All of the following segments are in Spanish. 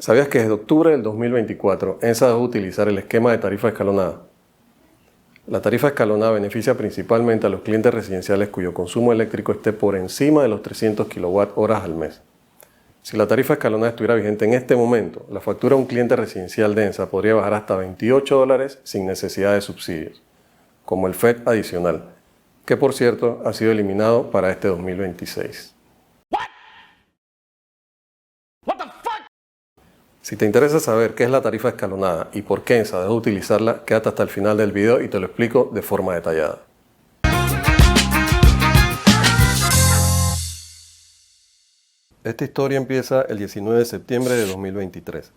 ¿Sabías que desde octubre del 2024 ENSA dejó de utilizar el esquema de tarifa escalonada? La tarifa escalonada beneficia principalmente a los clientes residenciales cuyo consumo eléctrico esté por encima de los 300 kWh al mes. Si la tarifa escalonada estuviera vigente en este momento, la factura a un cliente residencial de ENSA podría bajar hasta $28 sin necesidad de subsidios, como el FET adicional, que por cierto ha sido eliminado para este 2026. Si te interesa saber qué es la tarifa escalonada y por qué ENSA dejó de utilizarla, quédate hasta el final del video y te lo explico de forma detallada. Esta historia empieza el 19 de septiembre de 2023,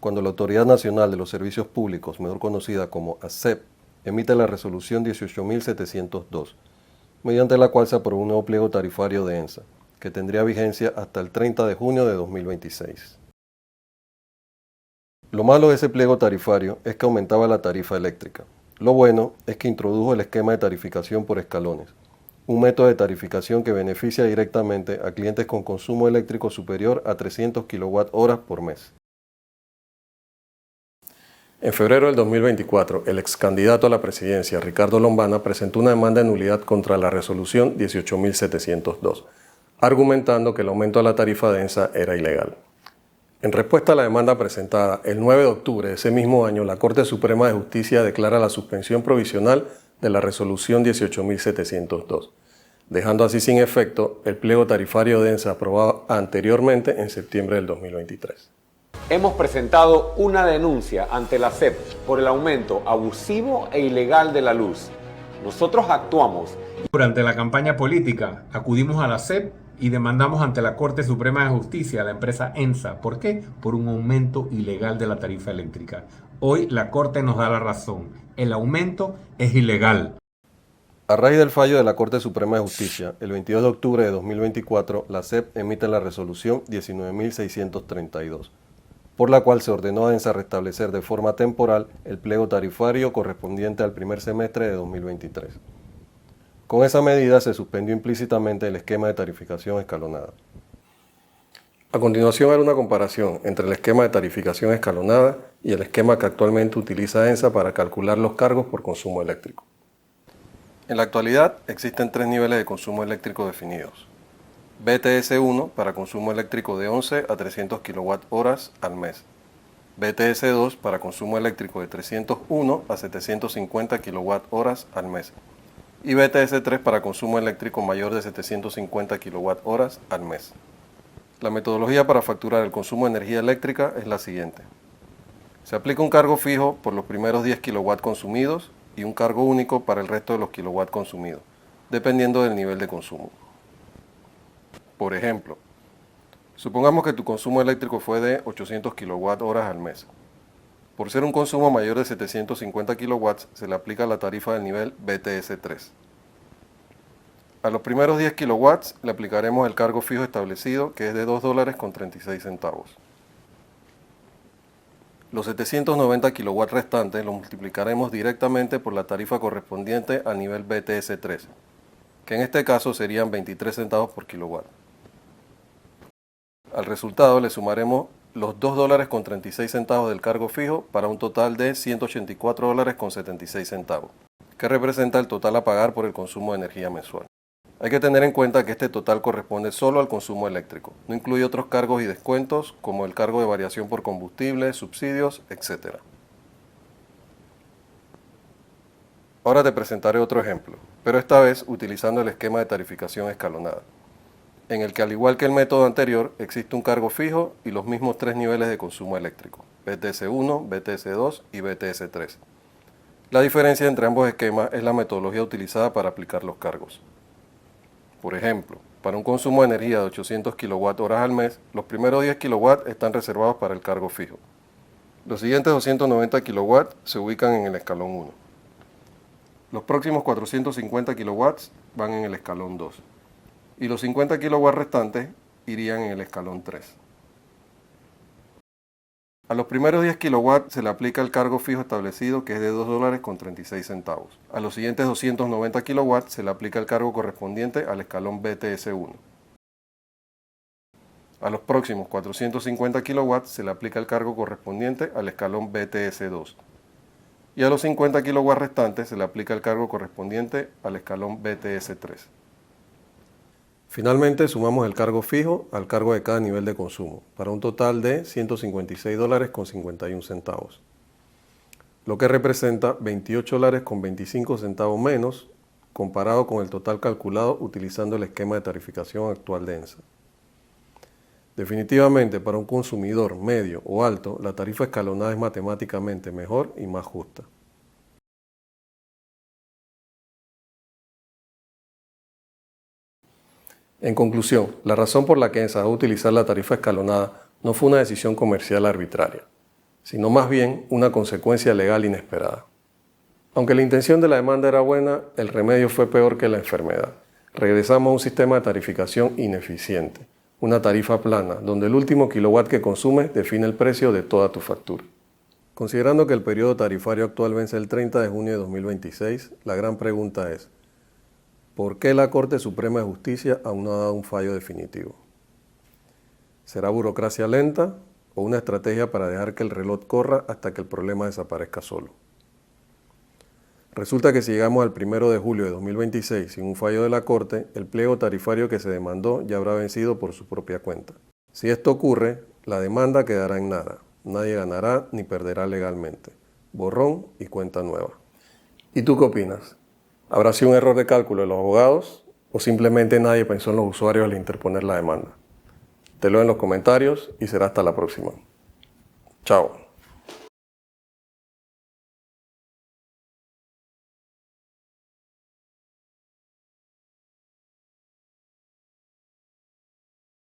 cuando la Autoridad Nacional de los Servicios Públicos, mejor conocida como ASEP, emite la resolución 18.702, mediante la cual se aprobó un nuevo pliego tarifario de ENSA, que tendría vigencia hasta el 30 de junio de 2026. Lo malo de ese pliego tarifario es que aumentaba la tarifa eléctrica. Lo bueno es que introdujo el esquema de tarificación por escalones, un método de tarificación que beneficia directamente a clientes con consumo eléctrico superior a 300 kWh por mes. En febrero del 2024, el ex candidato a la presidencia, Ricardo Lombana, presentó una demanda de nulidad contra la resolución 18.702, argumentando que el aumento de la tarifa de ENSA era ilegal. En respuesta a la demanda presentada, el 9 de octubre de ese mismo año, la Corte Suprema de Justicia declara la suspensión provisional de la resolución 18.702, dejando así sin efecto el pliego tarifario de ENSA aprobado anteriormente en septiembre del 2023. Hemos presentado una denuncia ante la ASEP por el aumento abusivo e ilegal de la luz. Nosotros actuamos. Durante la campaña política acudimos a la ASEP y demandamos ante la Corte Suprema de Justicia a la empresa ENSA. ¿Por qué? Por un aumento ilegal de la tarifa eléctrica. Hoy la Corte nos da la razón. El aumento es ilegal. A raíz del fallo de la Corte Suprema de Justicia, el 22 de octubre de 2024, la ASEP emite la resolución 19.632, por la cual se ordenó a ENSA restablecer de forma temporal el pliego tarifario correspondiente al primer semestre de 2023. Con esa medida se suspendió implícitamente el esquema de tarificación escalonada. A continuación haré una comparación entre el esquema de tarificación escalonada y el esquema que actualmente utiliza ENSA para calcular los cargos por consumo eléctrico. En la actualidad existen tres niveles de consumo eléctrico definidos. BTS1 para consumo eléctrico de 11 a 300 kWh al mes. BTS2 para consumo eléctrico de 301 a 750 kWh al mes. Y BTS3 para consumo eléctrico mayor de 750 kWh al mes. La metodología para facturar el consumo de energía eléctrica es la siguiente. Se aplica un cargo fijo por los primeros 10 kW consumidos y un cargo único para el resto de los kW consumidos, dependiendo del nivel de consumo. Por ejemplo, supongamos que tu consumo eléctrico fue de 800 kWh al mes. Por ser un consumo mayor de 750 kW, se le aplica la tarifa del nivel BTS3. A los primeros 10 kW le aplicaremos el cargo fijo establecido, que es de $2.36. Los 790 kW restantes los multiplicaremos directamente por la tarifa correspondiente al nivel BTS3, que en este caso serían 23 centavos por kilowatt. Al resultado le sumaremos los $2.36 del cargo fijo para un total de $184.76, que representa el total a pagar por el consumo de energía mensual. Hay que tener en cuenta que este total corresponde solo al consumo eléctrico, no incluye otros cargos y descuentos como el cargo de variación por combustible, subsidios, etc. Ahora te presentaré otro ejemplo, pero esta vez utilizando el esquema de tarificación escalonada, en el que al igual que el método anterior existe un cargo fijo y los mismos tres niveles de consumo eléctrico, BTS1, BTS2 y BTS3. La diferencia entre ambos esquemas es la metodología utilizada para aplicar los cargos. Por ejemplo, para un consumo de energía de 800 kWh al mes, los primeros 10 kW están reservados para el cargo fijo. Los siguientes 290 kW se ubican en el escalón 1. Los próximos 450 kW van en el escalón 2. Y los 50 kW restantes irían en el escalón 3. A los primeros 10 kW se le aplica el cargo fijo establecido, que es de $2.36. A los siguientes 290 kW se le aplica el cargo correspondiente al escalón BTS1. A los próximos 450 kilowatts se le aplica el cargo correspondiente al escalón BTS2. Y a los 50 kilowatts restantes se le aplica el cargo correspondiente al escalón BTS3. Finalmente sumamos el cargo fijo al cargo de cada nivel de consumo, para un total de $156.51, lo que representa $28.25 menos comparado con el total calculado utilizando el esquema de tarificación actual de ENSA. Definitivamente, para un consumidor medio o alto, la tarifa escalonada es matemáticamente mejor y más justa. En conclusión, la razón por la que ENSA va a utilizar la tarifa escalonada no fue una decisión comercial arbitraria, sino más bien una consecuencia legal inesperada. Aunque la intención de la demanda era buena, el remedio fue peor que la enfermedad. Regresamos a un sistema de tarificación ineficiente, una tarifa plana, donde el último kilowatt que consumes define el precio de toda tu factura. Considerando que el periodo tarifario actual vence el 30 de junio de 2026, la gran pregunta es, ¿por qué la Corte Suprema de Justicia aún no ha dado un fallo definitivo? ¿Será burocracia lenta o una estrategia para dejar que el reloj corra hasta que el problema desaparezca solo? Resulta que si llegamos al 1 de julio de 2026 sin un fallo de la Corte, el pliego tarifario que se demandó ya habrá vencido por su propia cuenta. Si esto ocurre, la demanda quedará en nada. Nadie ganará ni perderá legalmente. Borrón y cuenta nueva. ¿Y tú qué opinas? ¿Habrá sido un error de cálculo de los abogados o simplemente nadie pensó en los usuarios al interponer la demanda? Te lo en los comentarios y será hasta la próxima. Chao.